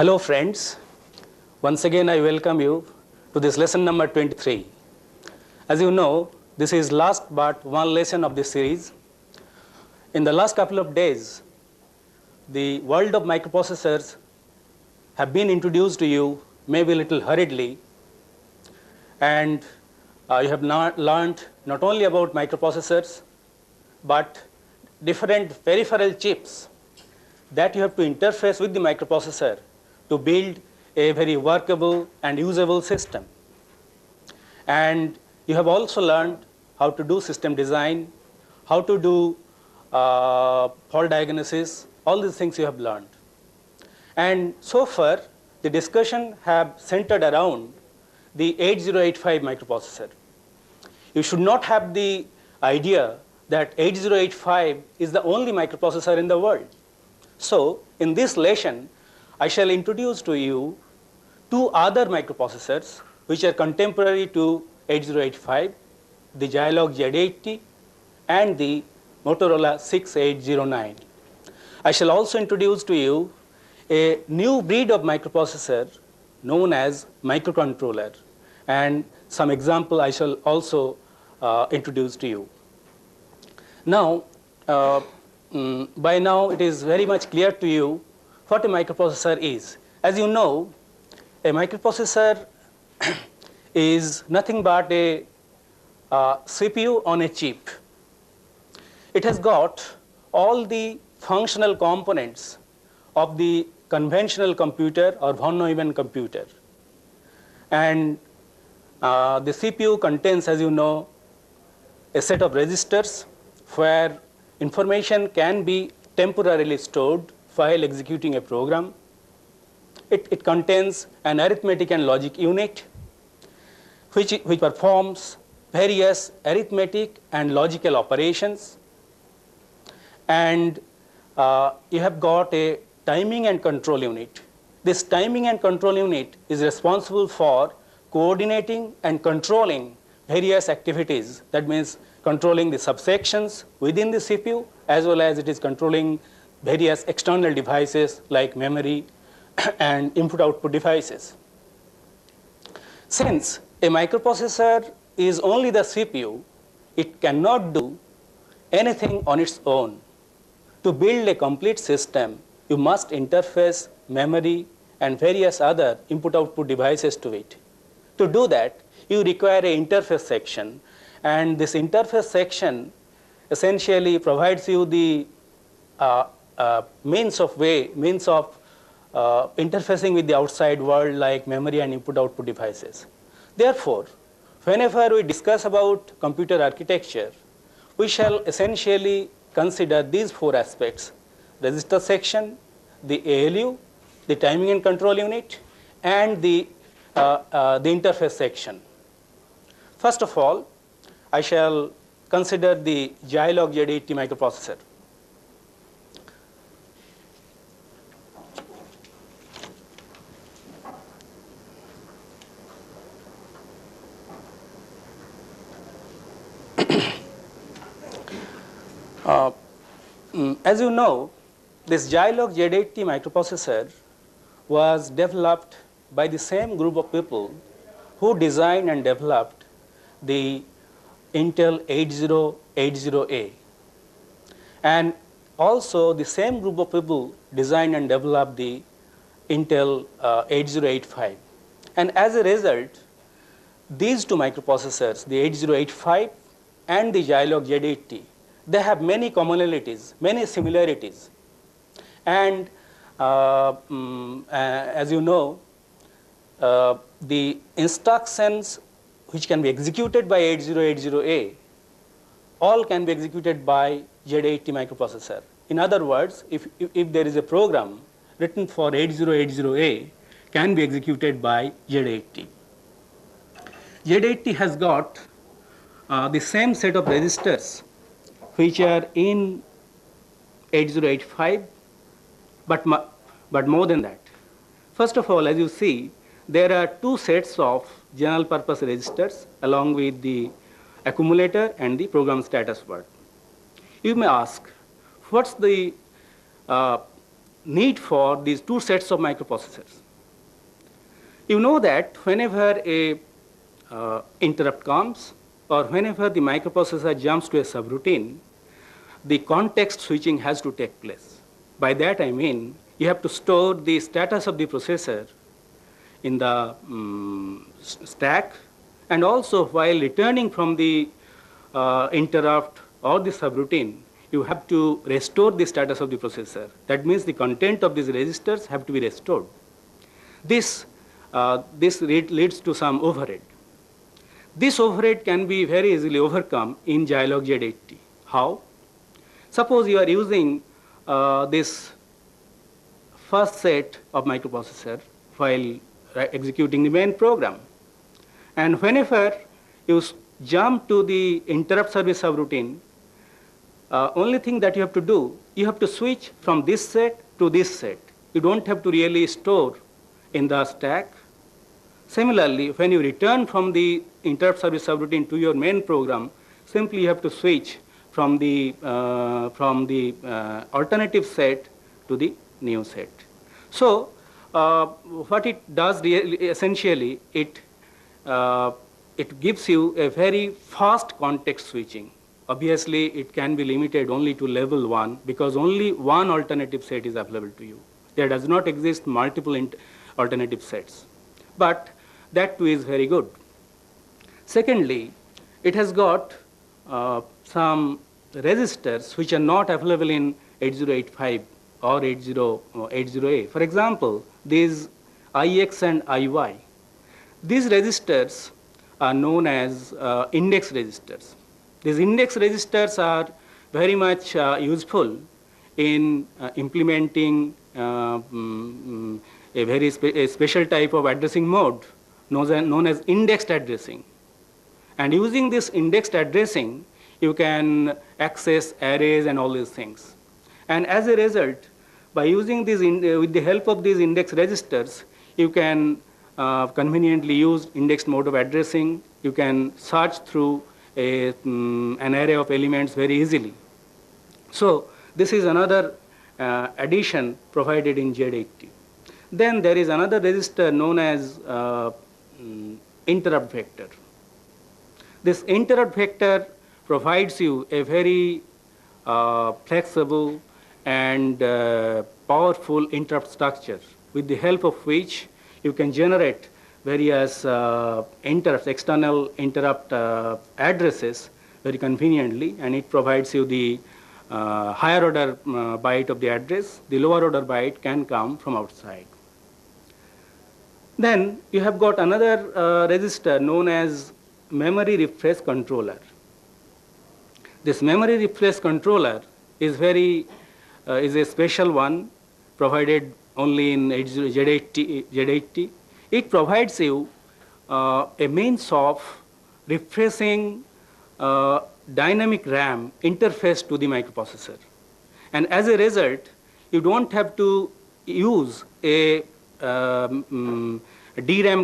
Hello friends, once again I welcome you to this lesson number 23. As you know, this is last but one lesson of this series. In the last couple of days, the world of microprocessors have been introduced to you, maybe a little hurriedly, and you have learned not only about microprocessors, but different peripheral chips that you have to interface with the microprocessor to build a very workable and usable system. And you have also learned how to do system design, how to do fault diagnosis, all these things you have learned. And so far, the discussion have centered around the 8085 microprocessor. You should not have the idea that 8085 is the only microprocessor in the world. So, in this lesson, I shall introduce to you two other microprocessors which are contemporary to 8085, the Zilog Z80 and the Motorola 6809. I shall also introduce to you a new breed of microprocessor known as microcontroller, and some example I shall also introduce to you. Now, by now it is very much clear to you what a microprocessor is. As you know, a microprocessor is nothing but a CPU on a chip. It has got all the functional components of the conventional computer or von Neumann computer. And the CPU contains, as you know, a set of registers where information can be temporarily stored while executing a program. It contains an arithmetic and logic unit which performs various arithmetic and logical operations. And you have got a timing and control unit. This timing and control unit is responsible for coordinating and controlling various activities. That means controlling the subsections within the CPU, as well as it is controlling various external devices like memory and input-output devices. Since a microprocessor is only the CPU, it cannot do anything on its own. To build a complete system, you must interface memory and various other input-output devices to it. To do that, you require an interface section, and this interface section essentially provides you the means of interfacing with the outside world like memory and input-output devices. Therefore, whenever we discuss about computer architecture, we shall essentially consider these four aspects: register section, the ALU, the timing and control unit, and the interface section. First of all, I shall consider the Zilog Z80 microprocessor. As you know, this Zilog Z80 microprocessor was developed by the same group of people who designed and developed the Intel 8080A. And also the same group of people designed and developed the Intel 8085. And as a result, these two microprocessors, the 8085 and the Zilog Z80, they have many commonalities, many similarities. And as you know, the instructions which can be executed by 8080A all can be executed by Z80 microprocessor. In other words, if there is a program written for 8080A, can be executed by Z80. Z80 has got the same set of registers which are in 8085, but more than that. First of all, as you see, there are two sets of general purpose registers along with the accumulator and the program status word. You may ask, what's the need for these two sets of microprocessors. You know that whenever a interrupt comes or whenever the microprocessor jumps to a subroutine, the context switching has to take place. By that I mean you have to store the status of the processor in the stack, and also while returning from the interrupt or the subroutine, you have to restore the status of the processor. That means the content of these registers have to be restored. This leads to some overhead. This overhead can be very easily overcome in Zilog Z80. How? Suppose you are using this first set of microprocessor while executing the main program. And whenever you jump to the interrupt service subroutine, only thing that you have to do, you have to switch from this set to this set. You don't have to really store in the stack. Similarly, when you return from the interrupt service subroutine to your main program, simply you have to switch from the alternative set to the new set. So what it does really, essentially, it gives you a very fast context switching. Obviously, it can be limited only to level 1 because only one alternative set is available to you. There does not exist multiple alternative sets. But that too is very good. Secondly, it has got some registers which are not available in 8085 or 8080A. For example, these IX and IY. These registers are known as index registers. These index registers are very much useful in implementing a very special type of addressing mode known as indexed addressing. And using this indexed addressing, you can access arrays and all these things. And as a result, by using these with the help of these index registers, you can conveniently use indexed mode of addressing. You can search through an array of elements very easily. So this is another addition provided in Z80. Then there is another register known as interrupt vector. This interrupt vector provides you a very flexible and powerful interrupt structure with the help of which you can generate various interrupts, external interrupt addresses very conveniently, and it provides you the higher order byte of the address. The lower order byte can come from outside. Then you have got another register known as memory refresh controller. This memory refresh controller is is a special one provided only in Z80. It provides you a means of refreshing dynamic RAM interface to the microprocessor. And as a result, you don't have to use a DRAM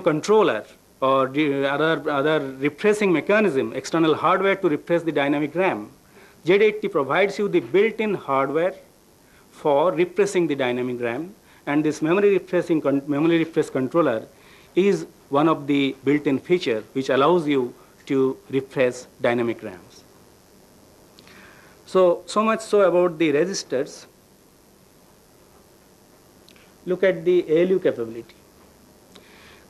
controller or other refreshing mechanism, external hardware to refresh the dynamic RAM. Z80 provides you the built-in hardware for refreshing the dynamic RAM, and this memory refresh controller is one of the built-in features which allows you to refresh dynamic RAMs. So much so about the registers. Look at the ALU capability.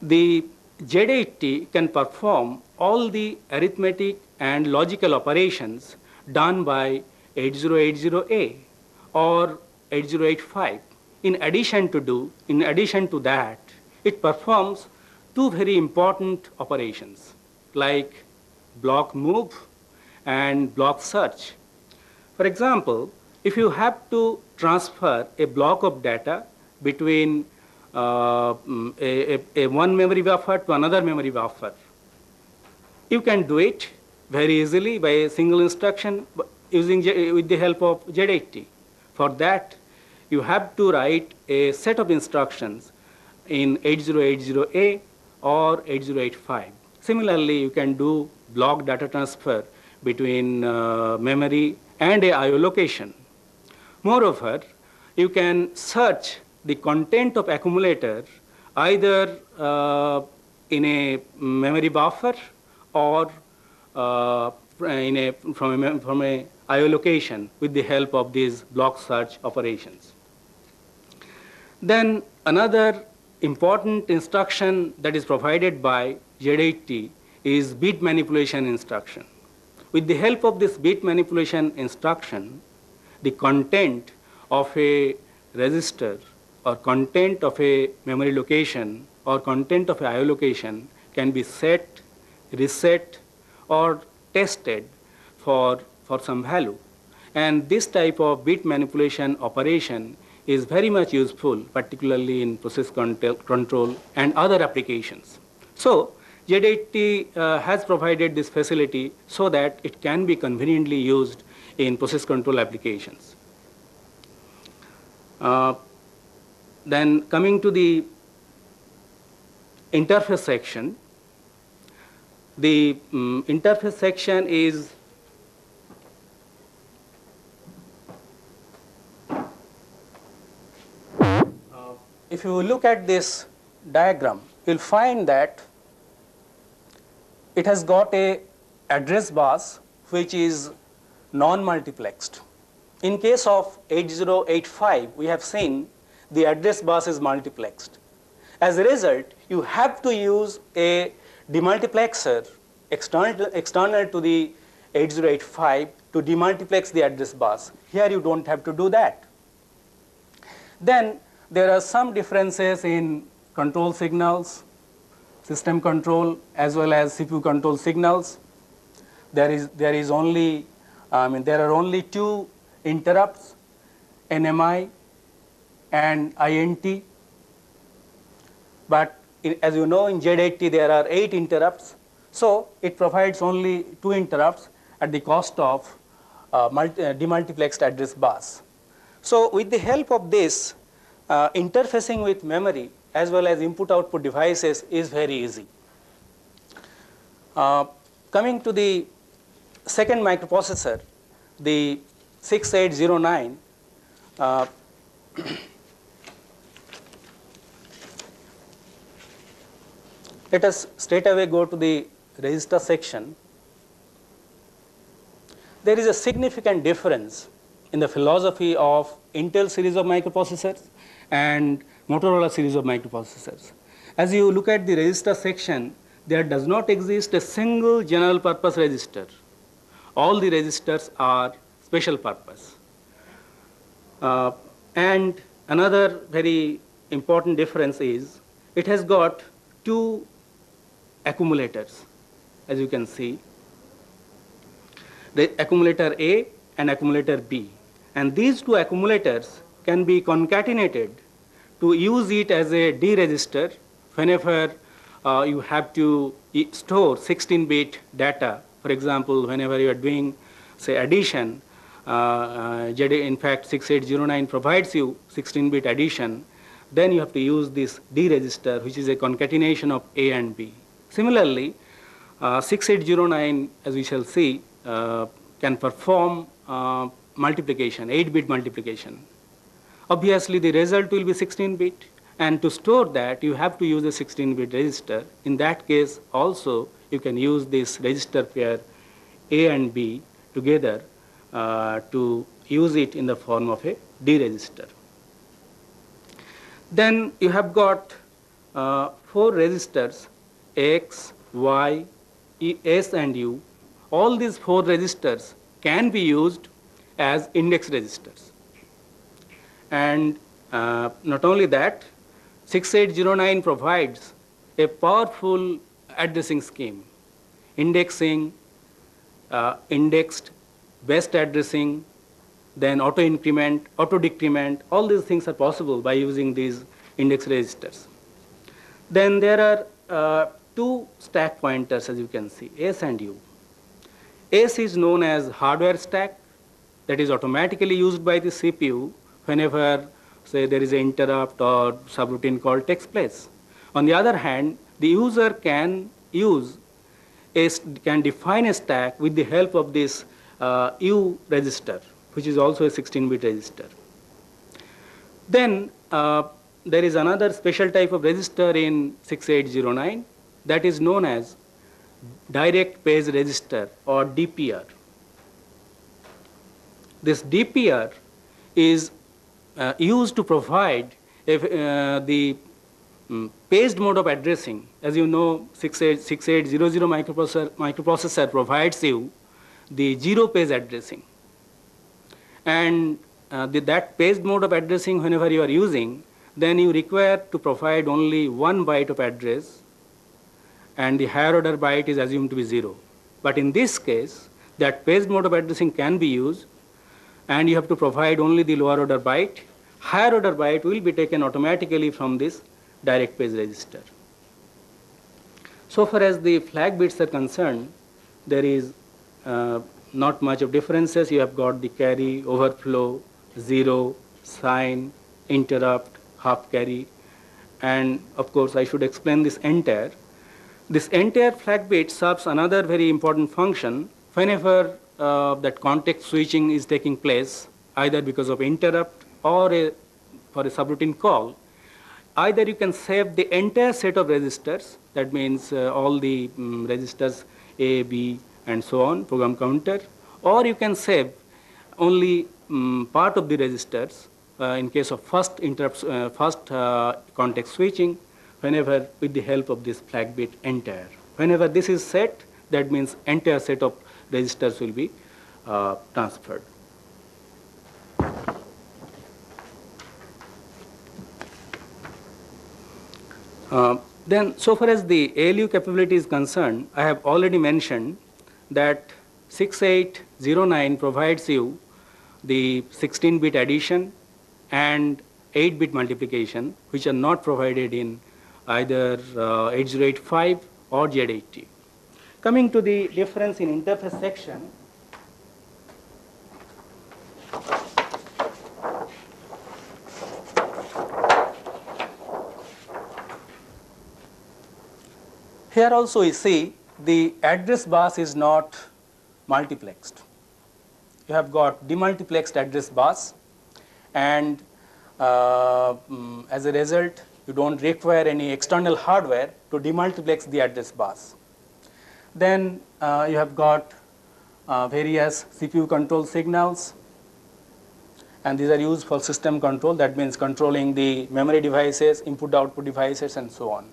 The Z80 can perform all the arithmetic and logical operations done by 8080A or 8085. In addition to that, it performs two very important operations like block move and block search. For example, if you have to transfer a block of data between a one memory buffer to another memory buffer, you can do it very easily by a single instruction with the help of Z80. For that, you have to write a set of instructions in 8080A or 8085. Similarly, you can do block data transfer between memory and a IO location. Moreover, you can search the content of accumulator either in a memory buffer or from a IO location with the help of these block search operations. Then another important instruction that is provided by Z80 is bit manipulation instruction. With the help of this bit manipulation instruction, the content of a register or content of a memory location or content of a IO location can be set, reset, or tested for some value. And this type of bit manipulation operation is very much useful, particularly in process control and other applications. So Z80 has provided this facility so that it can be conveniently used in process control applications. Then coming to the interface section, the interface section is if you look at this diagram, you'll find that it has got a address bus which is non-multiplexed. In case of 8085, we have seen the address bus is multiplexed. As a result, you have to use a demultiplexer external to the 8085 to demultiplex the address bus. Here you don't have to do that. Then there are some differences in control signals, system control, as well as CPU control signals. There are only two interrupts, NMI and INT. But as you know, in Z80 there are 8 interrupts. So it provides only 2 interrupts at the cost of demultiplexed address bus. So with the help of this, interfacing with memory as well as input-output devices is very easy. Coming to the second microprocessor, the 6809, let us straight away go to the register section. There is a significant difference in the philosophy of Intel series of microprocessors and Motorola series of microprocessors. As you look at the register section, there does not exist a single general purpose register. All the registers are special purpose. And another very important difference is it has got 2 accumulators, as you can see, the accumulator A and accumulator B. And these 2 accumulators can be concatenated to use it as a D register whenever you have to store 16-bit data. For example, whenever you are doing, say, addition, in fact, 6809 provides you 16-bit addition, then you have to use this D register, which is a concatenation of A and B. Similarly, 6809, as we shall see, can perform multiplication, 8-bit multiplication. Obviously, the result will be 16-bit, and to store that, you have to use a 16-bit register. In that case, also, you can use this register pair A and B together to use it in the form of a D register. Then you have got 4 registers, X, Y, S, and U. All these 4 registers can be used as index registers. And not only that, 6809 provides a powerful addressing scheme, indexing, indexed, best addressing, then auto increment, auto decrement. All these things are possible by using these index registers. Then there are 2 stack pointers, as you can see, S and U. S is known as hardware stack, that is automatically used by the CPU whenever, say, there is an interrupt or subroutine call takes place. On the other hand, the user can define a stack with the help of this U register, which is also a 16-bit register. Then there is another special type of register in 6809 that is known as direct page register or DPR. This DPR is used to provide the paged mode of addressing. As you know, 6800 microprocessor provides you the zero page addressing. And that paged mode of addressing, whenever you are using, then you require to provide only 1 byte of address, and the higher order byte is assumed to be 0. But in this case, that paged mode of addressing can be used, and you have to provide only the lower order byte. Higher order byte will be taken automatically from this direct page register. So far as the flag bits are concerned, there is not much of differences. You have got the carry, overflow, zero, sign, interrupt, half carry, and of course I should explain this entire. This entire flag bit serves another very important function whenever that context switching is taking place, either because of interrupt or for a subroutine call. Either you can save the entire set of registers, that means all the registers A, B, and so on, program counter, or you can save only part of the registers in case of first interrupts, first context switching, whenever with the help of this flag bit entire. Whenever this is set, that means entire set of registers will be transferred. Then, so far as the ALU capability is concerned, I have already mentioned that 6809 provides you the 16-bit addition and 8-bit multiplication, which are not provided in either 8085 or Z80. Coming to the difference in interface section, here also you see the address bus is not multiplexed. You have got demultiplexed address bus, and as a result, you don't require any external hardware to demultiplex the address bus. Then you have got various CPU control signals, and these are used for system control. That means controlling the memory devices, input-output devices, and so on.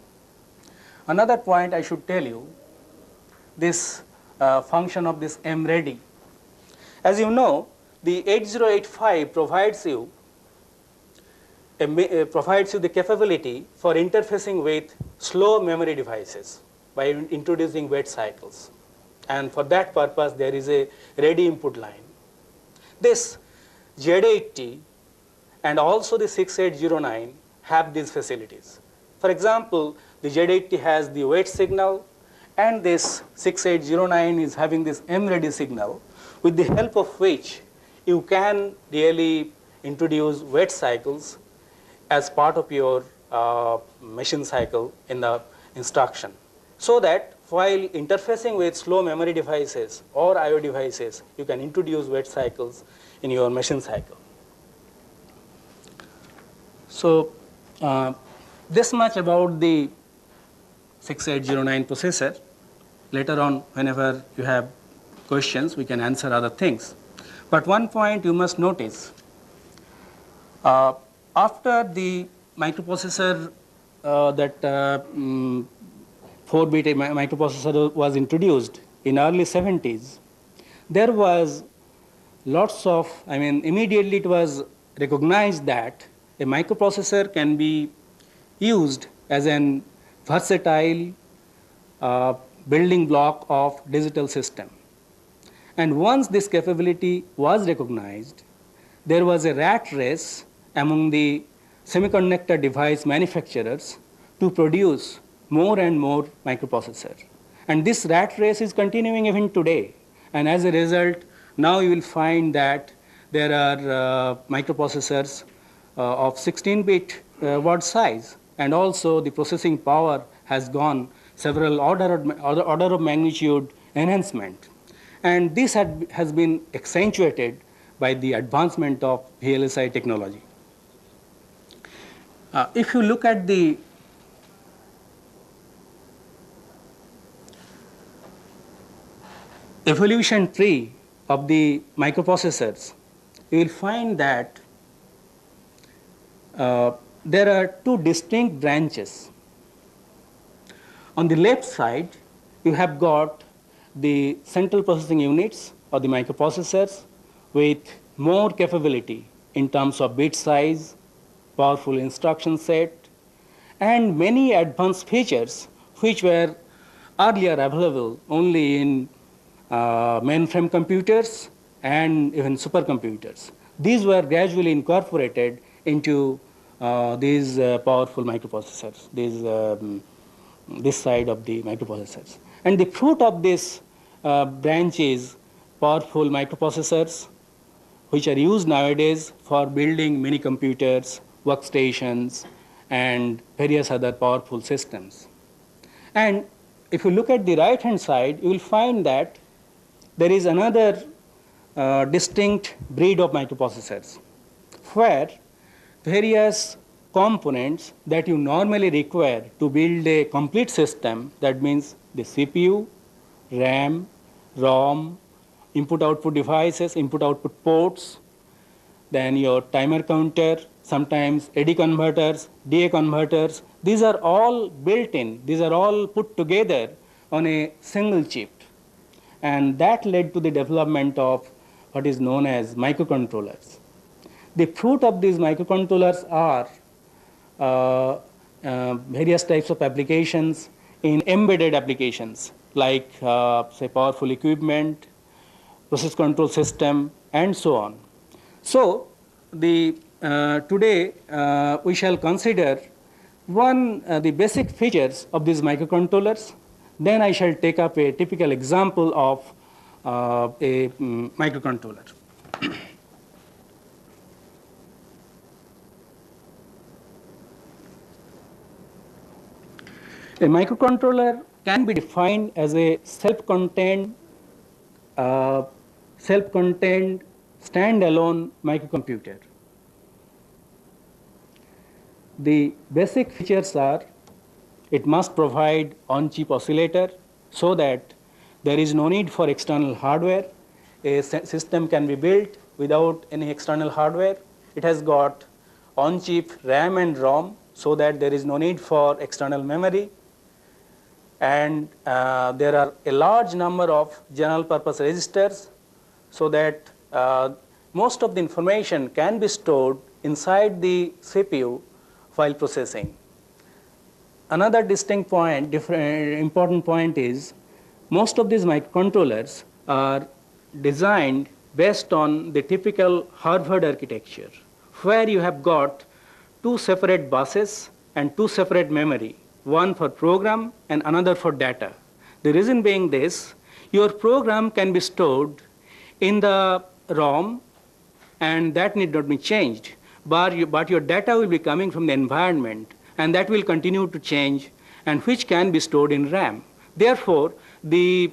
Another point I should tell you, this function of this mReady. As you know, the 8085 provides you the capability for interfacing with slow memory devices by introducing wait cycles. And for that purpose, there is a ready input line. This Z80 and also the 6809 have these facilities. For example, the Z80 has the wait signal, and this 6809 is having this mReady signal, with the help of which you can really introduce wait cycles as part of your machine cycle in the instruction, so that while interfacing with slow memory devices or I/O devices, you can introduce wait cycles in your machine cycle. So this much about the 6809 processor. Later on, whenever you have questions, we can answer other things. But one point you must notice, after the microprocessor, that 4-bit microprocessor was introduced in early 70s, there was lots of, immediately it was recognized that a microprocessor can be used as an versatile building block of digital system. And once this capability was recognized, there was a rat race among the semiconductor device manufacturers to produce more and more microprocessors. And this rat race is continuing even today. And as a result, now you will find that there are microprocessors of 16-bit word size, and also the processing power has gone several order of magnitude enhancement. And this has been accentuated by the advancement of VLSI technology. If you look at the evolution tree of the microprocessors, you will find that there are two distinct branches. On the left side, you have got the central processing units or the microprocessors with more capability in terms of bit size, powerful instruction set, and many advanced features which were earlier available only in mainframe computers and even supercomputers. These were gradually incorporated into these powerful microprocessors, this side of the microprocessors. And the fruit of this branch is powerful microprocessors, which are used nowadays for building mini computers, workstations, and various other powerful systems. And if you look at the right-hand side, you will find that there is another distinct breed of microprocessors, where various components that you normally require to build a complete system, that means the CPU, RAM, ROM, input-output devices, input-output ports, then your timer counter, sometimes AD converters, DA converters, these are all built in, these are all put together on a single chip. And that led to the development of what is known as microcontrollers. The fruit of these microcontrollers are various types of applications in embedded applications like say powerful equipment, process control system, and so on. So today we shall consider the basic features of these microcontrollers. Then I shall take up a typical example of a microcontroller. A microcontroller can be defined as a self-contained standalone microcomputer. The basic features are: it must provide on-chip oscillator so that there is no need for external hardware. A system can be built without any external hardware. It has got on-chip RAM and ROM so that there is no need for external memory. And there are a large number of general purpose registers so that most of the information can be stored inside the CPU while processing. Another distinct point, important point is most of these microcontrollers are designed based on the typical Harvard architecture, where you have got two separate buses and two separate memory, one for program and another for data. The reason being this: your program can be stored in the ROM and that need not be changed, but your data will be coming from the environment and that will continue to change, and which can be stored in RAM. Therefore, the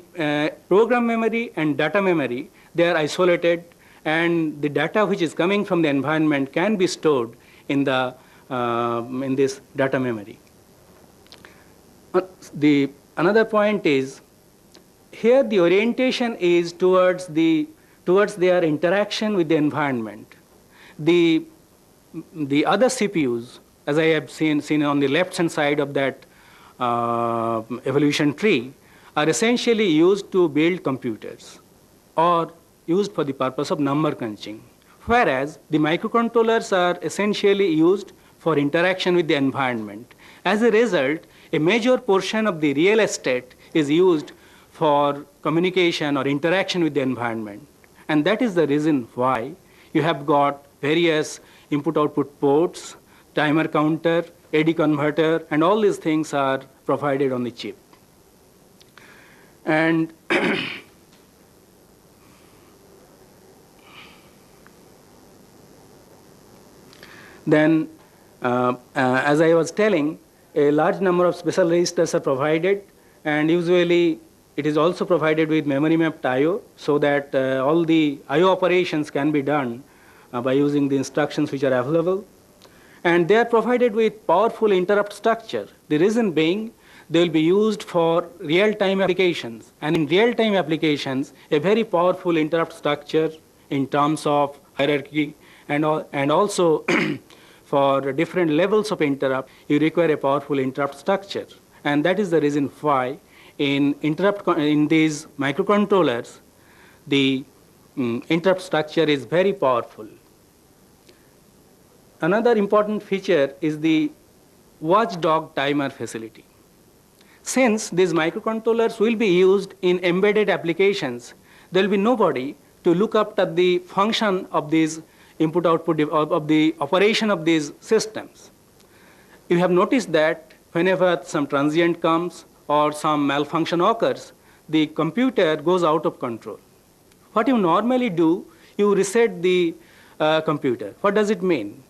program memory and data memory, they are isolated, and the data which is coming from the environment can be stored in this data memory. Another point is, here the orientation is towards their interaction with the environment. The other CPUs, as I have seen on the left-hand side of that evolution tree, are essentially used to build computers or used for the purpose of number crunching, whereas the microcontrollers are essentially used for interaction with the environment. As a result, a major portion of the real estate is used for communication or interaction with the environment. And that is the reason why you have got various input-output ports, timer counter, AD converter, and all these things are provided on the chip. And then, as I was telling, a large number of special registers are provided, and usually it is also provided with memory mapped I/O so that all the I/O operations can be done by using the instructions which are available. And they are provided with powerful interrupt structure. The reason being, they will be used for real-time applications. And in real-time applications, a very powerful interrupt structure in terms of hierarchy and also for different levels of interrupt, you require a powerful interrupt structure. And that is the reason why in these microcontrollers, the interrupt structure is very powerful. Another important feature is the watchdog timer facility. Since these microcontrollers will be used in embedded applications, there will be nobody to look up at the function of these input-output of the operation of these systems. You have noticed that whenever some transient comes or some malfunction occurs, the computer goes out of control. What you normally do, you reset the computer. What does it mean?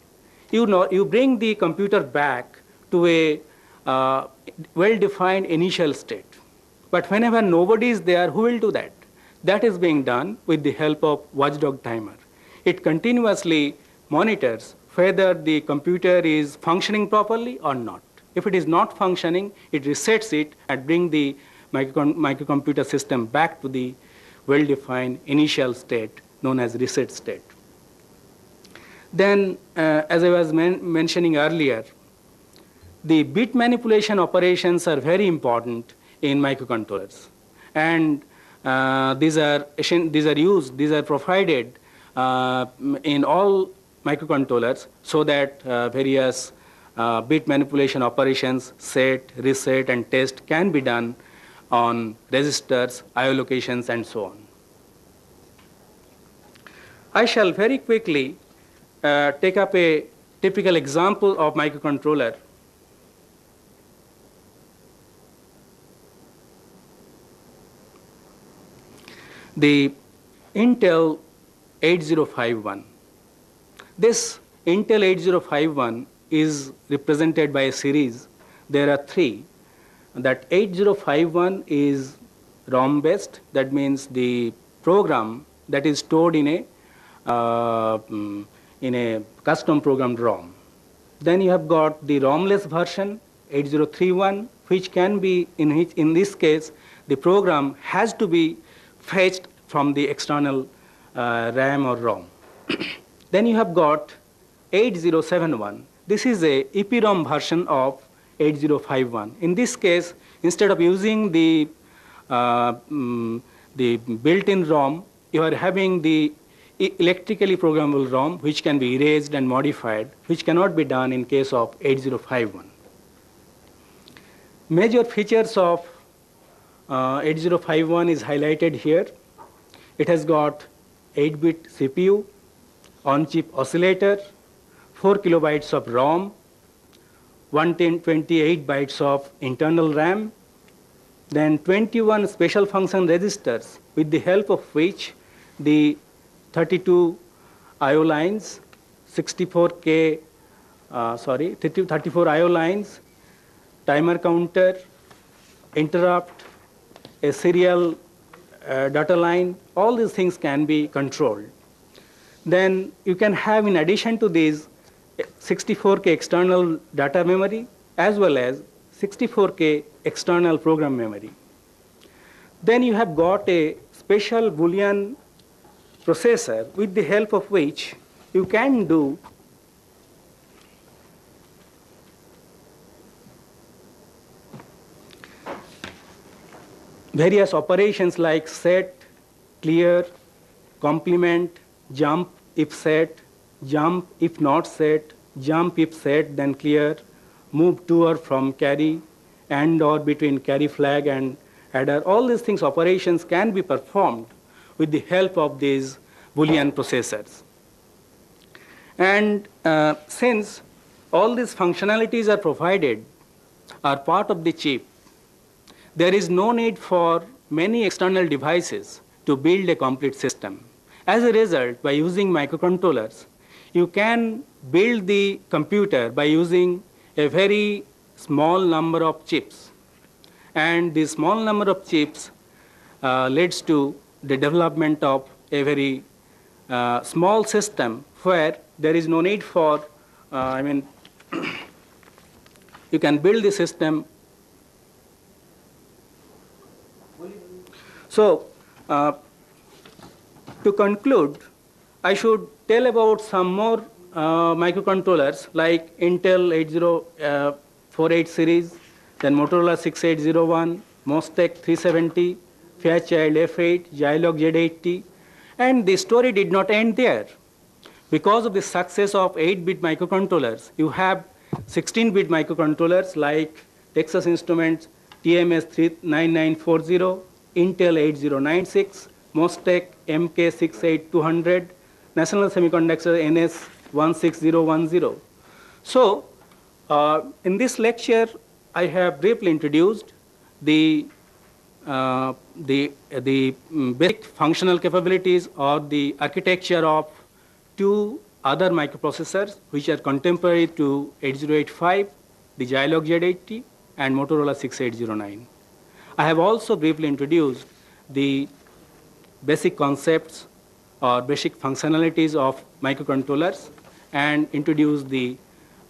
You bring the computer back to a well-defined initial state. But whenever nobody is there, who will do that? That is being done with the help of watchdog timer. It continuously monitors whether the computer is functioning properly or not. If it is not functioning, it resets it and brings the microcomputer system back to the well-defined initial state known as reset state. Then, as I was mentioning earlier, the bit manipulation operations are very important in microcontrollers. And these are provided in all microcontrollers so that various bit manipulation operations, set, reset, and test can be done on registers, IO locations, and so on. I shall very quickly take up a typical example of microcontroller. The Intel 8051. This Intel 8051 is represented by a series. There are three. That 8051 is ROM based. That means the program that is stored in a custom programmed ROM. Then you have got the ROM-less version 8031, which can be in this case the program has to be fetched from the external RAM or ROM. Then you have got 8071. This is a EPROM version of 8051. In this case, instead of using the built-in ROM, you are having the electrically programmable ROM, which can be erased and modified, which cannot be done in case of 8051. Major features of 8051 is highlighted here. It has got 8-bit CPU, on-chip oscillator, 4 kilobytes of ROM, 128 bytes of internal RAM, then 21 special function registers, with the help of which the 32 IO lines, 34 IO lines, timer counter, interrupt, a serial data line, all these things can be controlled. Then you can have, in addition to these, 64K external data memory as well as 64K external program memory. Then you have got a special Boolean processor with the help of which you can do various operations like set, clear, complement, jump if set, jump if not set, jump if set, then clear, move to or from carry, and or between carry flag and adder. All these things, operations can be performed with the help of these Boolean processors. And since all these functionalities are provided, are part of the chip, there is no need for many external devices to build a complete system. As a result, by using microcontrollers, you can build the computer by using a very small number of chips. And the small number of chips leads to the development of a very small system where there is no need for you can build the system. So, to conclude, I should tell about some more microcontrollers like Intel 8048 series, then Motorola 6801, Mostek 370, Fairchild F8, Zilog Z80, and the story did not end there. Because of the success of 8-bit microcontrollers, you have 16-bit microcontrollers like Texas Instruments TMS 39940, Intel 8096, Mostek MK68200, National Semiconductor NS 16010. So, in this lecture, I have briefly introduced the basic functional capabilities or the architecture of two other microprocessors which are contemporary to 8085, the Zilog Z80 and Motorola 6809. I have also briefly introduced the basic concepts or basic functionalities of microcontrollers and introduced the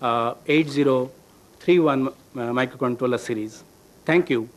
8031 microcontroller series. Thank you.